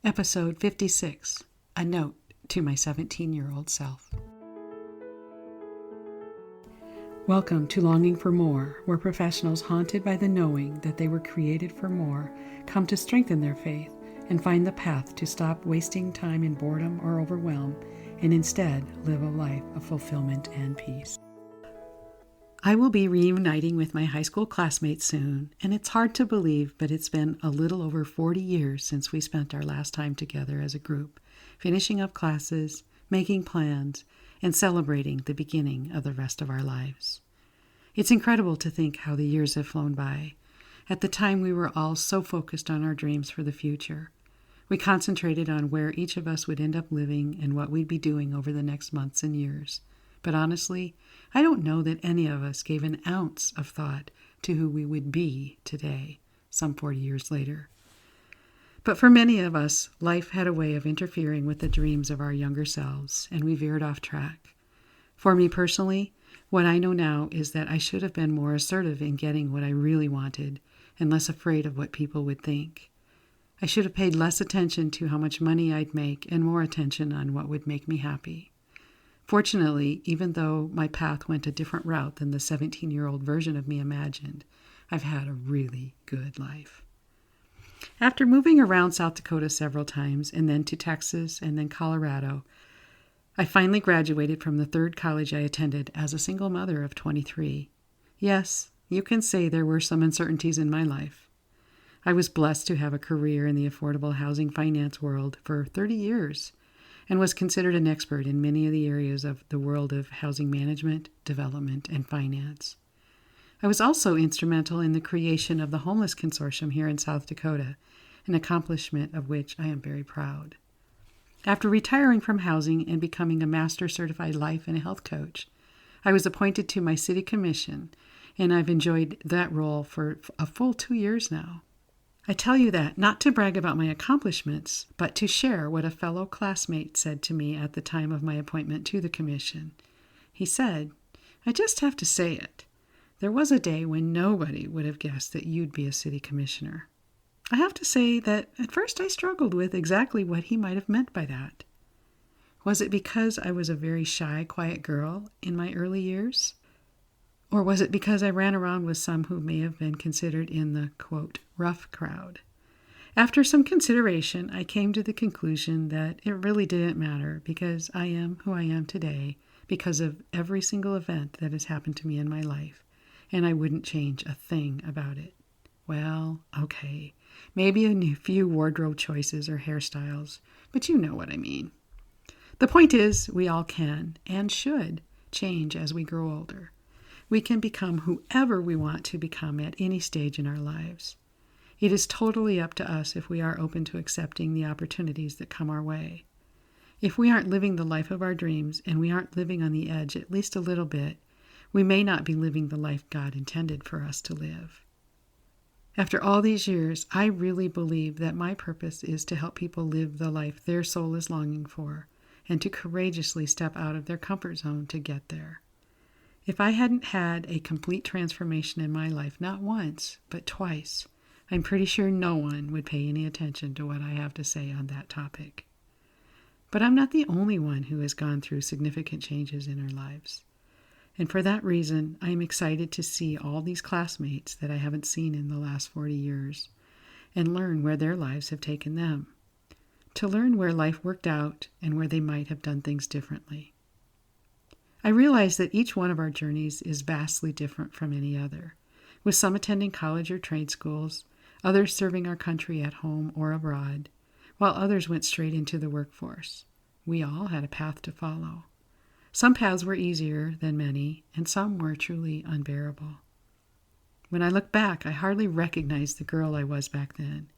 Episode 56, A Note to My 17-Year-Old Self. Welcome to Longing for More, where professionals haunted by the knowing that they were created for more come to strengthen their faith and find the path to stop wasting time in boredom or overwhelm and instead live a life of fulfillment and peace. I will be reuniting with my high school classmates soon, and it's hard to believe, but it's been a little over 40 years since we spent our last time together as a group, finishing up classes, making plans, and celebrating the beginning of the rest of our lives. It's incredible to think how the years have flown by. At the time, we were all so focused on our dreams for the future. We concentrated on where each of us would end up living and what we'd be doing over the next months and years. But honestly, I don't know that any of us gave an ounce of thought to who we would be today, some 40 years later. But for many of us, life had a way of interfering with the dreams of our younger selves, and we veered off track. For me personally, what I know now is that I should have been more assertive in getting what I really wanted and less afraid of what people would think. I should have paid less attention to how much money I'd make and more attention on what would make me happy. Fortunately, even though my path went a different route than the 17-year-old version of me imagined, I've had a really good life. After moving around South Dakota several times, and then to Texas and then Colorado, I finally graduated from the third college I attended as a single mother of 23. Yes, you can say there were some uncertainties in my life. I was blessed to have a career in the affordable housing finance world for 30 years, and was considered an expert in many of the areas of the world of housing management, development, and finance. I was also instrumental in the creation of the Homeless Consortium here in South Dakota, an accomplishment of which I am very proud. After retiring from housing and becoming a Master Certified Life and Health Coach, I was appointed to my city commission, and I've enjoyed that role for a full 2 years now. I tell you that not to brag about my accomplishments, but to share what a fellow classmate said to me at the time of my appointment to the commission. He said, "I just have to say it. There was a day when nobody would have guessed that you'd be a city commissioner." I have to say that at first I struggled with exactly what he might have meant by that. Was it because I was a very shy, quiet girl in my early years? Or was it because I ran around with some who may have been considered in the, quote, rough crowd? After some consideration, I came to the conclusion that it really didn't matter because I am who I am today because of every single event that has happened to me in my life, and I wouldn't change a thing about it. Well, okay, maybe a few wardrobe choices or hairstyles, but you know what I mean. The point is, we all can and should change as we grow older. We can become whoever we want to become at any stage in our lives. It is totally up to us if we are open to accepting the opportunities that come our way. If we aren't living the life of our dreams and we aren't living on the edge at least a little bit, we may not be living the life God intended for us to live. After all these years, I really believe that my purpose is to help people live the life their soul is longing for and to courageously step out of their comfort zone to get there. If I hadn't had a complete transformation in my life, not once, but twice, I'm pretty sure no one would pay any attention to what I have to say on that topic. But I'm not the only one who has gone through significant changes in our lives. And for that reason, I am excited to see all these classmates that I haven't seen in the last 40 years and learn where their lives have taken them. To learn where life worked out and where they might have done things differently. I realize that each one of our journeys is vastly different from any other, with some attending college or trade schools, others serving our country at home or abroad, while others went straight into the workforce. We all had a path to follow. Some paths were easier than many, and some were truly unbearable. When I look back, I hardly recognize the girl I was back then.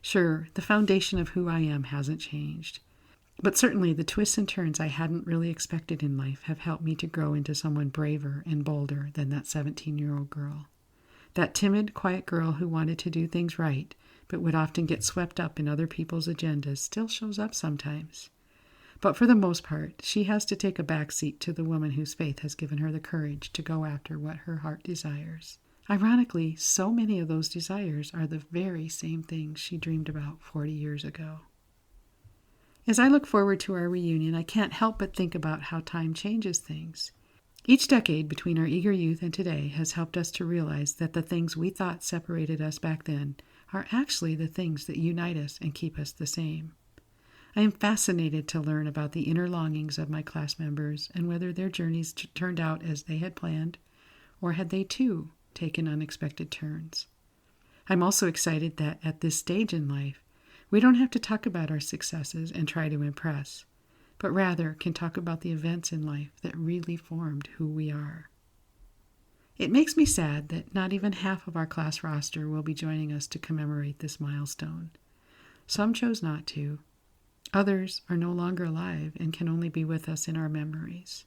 Sure, the foundation of who I am hasn't changed. But certainly the twists and turns I hadn't really expected in life have helped me to grow into someone braver and bolder than that 17-year-old girl. That timid, quiet girl who wanted to do things right, but would often get swept up in other people's agendas still shows up sometimes. But for the most part, she has to take a back seat to the woman whose faith has given her the courage to go after what her heart desires. Ironically, so many of those desires are the very same things she dreamed about 40 years ago. As I look forward to our reunion, I can't help but think about how time changes things. Each decade between our eager youth and today has helped us to realize that the things we thought separated us back then are actually the things that unite us and keep us the same. I am fascinated to learn about the inner longings of my class members and whether their journeys turned out as they had planned, or had they too taken unexpected turns. I'm also excited that at this stage in life, we don't have to talk about our successes and try to impress, but rather can talk about the events in life that really formed who we are. It makes me sad that not even half of our class roster will be joining us to commemorate this milestone. Some chose not to. Others are no longer alive and can only be with us in our memories,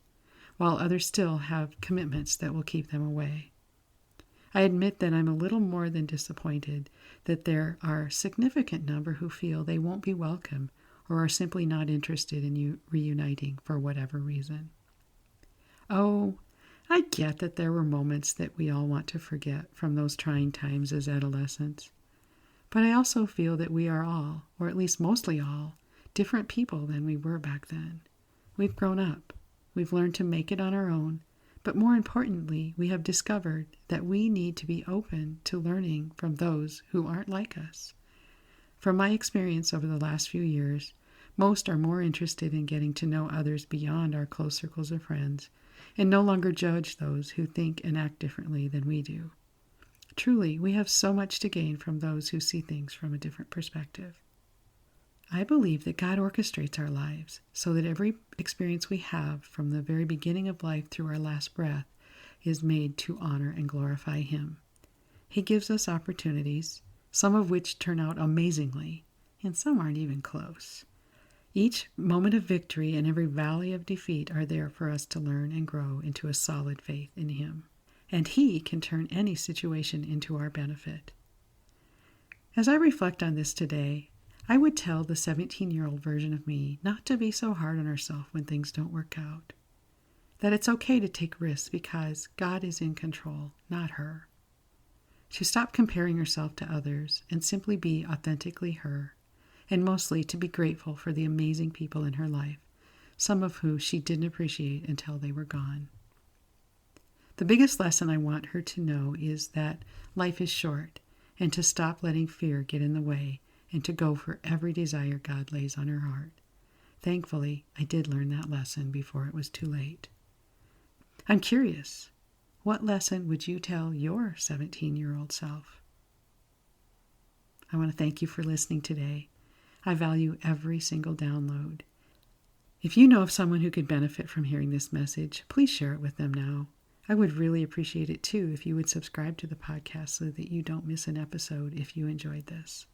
while others still have commitments that will keep them away. I admit that I'm a little more than disappointed that there are a significant number who feel they won't be welcome or are simply not interested in reuniting for whatever reason. Oh, I get that there were moments that we all want to forget from those trying times as adolescents. But I also feel that we are all, or at least mostly all, different people than we were back then. We've grown up. We've learned to make it on our own. But more importantly, we have discovered that we need to be open to learning from those who aren't like us. From my experience over the last few years, most are more interested in getting to know others beyond our close circles of friends, and no longer judge those who think and act differently than we do. Truly, we have so much to gain from those who see things from a different perspective. I believe that God orchestrates our lives so that every experience we have from the very beginning of life through our last breath is made to honor and glorify Him. He gives us opportunities, some of which turn out amazingly, and some aren't even close. Each moment of victory and every valley of defeat are there for us to learn and grow into a solid faith in Him. And He can turn any situation into our benefit. As I reflect on this today, I would tell the 17-year-old version of me not to be so hard on herself when things don't work out. That it's okay to take risks because God is in control, not her. To stop comparing herself to others and simply be authentically her, and mostly to be grateful for the amazing people in her life, some of whom she didn't appreciate until they were gone. The biggest lesson I want her to know is that life is short, and to stop letting fear get in the way and to go for every desire God lays on her heart. Thankfully, I did learn that lesson before it was too late. I'm curious, what lesson would you tell your 17-year-old self? I want to thank you for listening today. I value every single download. If you know of someone who could benefit from hearing this message, please share it with them now. I would really appreciate it too if you would subscribe to the podcast so that you don't miss an episode if you enjoyed this.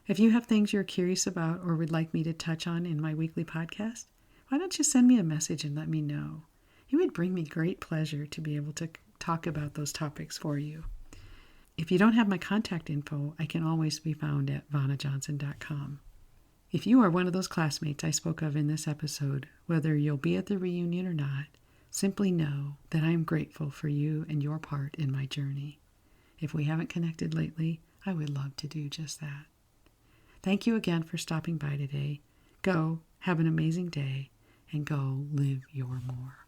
If you have things you're curious about or would like me to touch on in my weekly podcast, why don't you send me a message and let me know? It would bring me great pleasure to be able to talk about those topics for you. If you don't have my contact info, I can always be found at vannajohnson.com. If you are one of those classmates I spoke of in this episode, whether you'll be at the reunion or not, simply know that I am grateful for you and your part in my journey. If we haven't connected lately, I would love to do just that. Thank you again for stopping by today. Go, have an amazing day, and go live your more.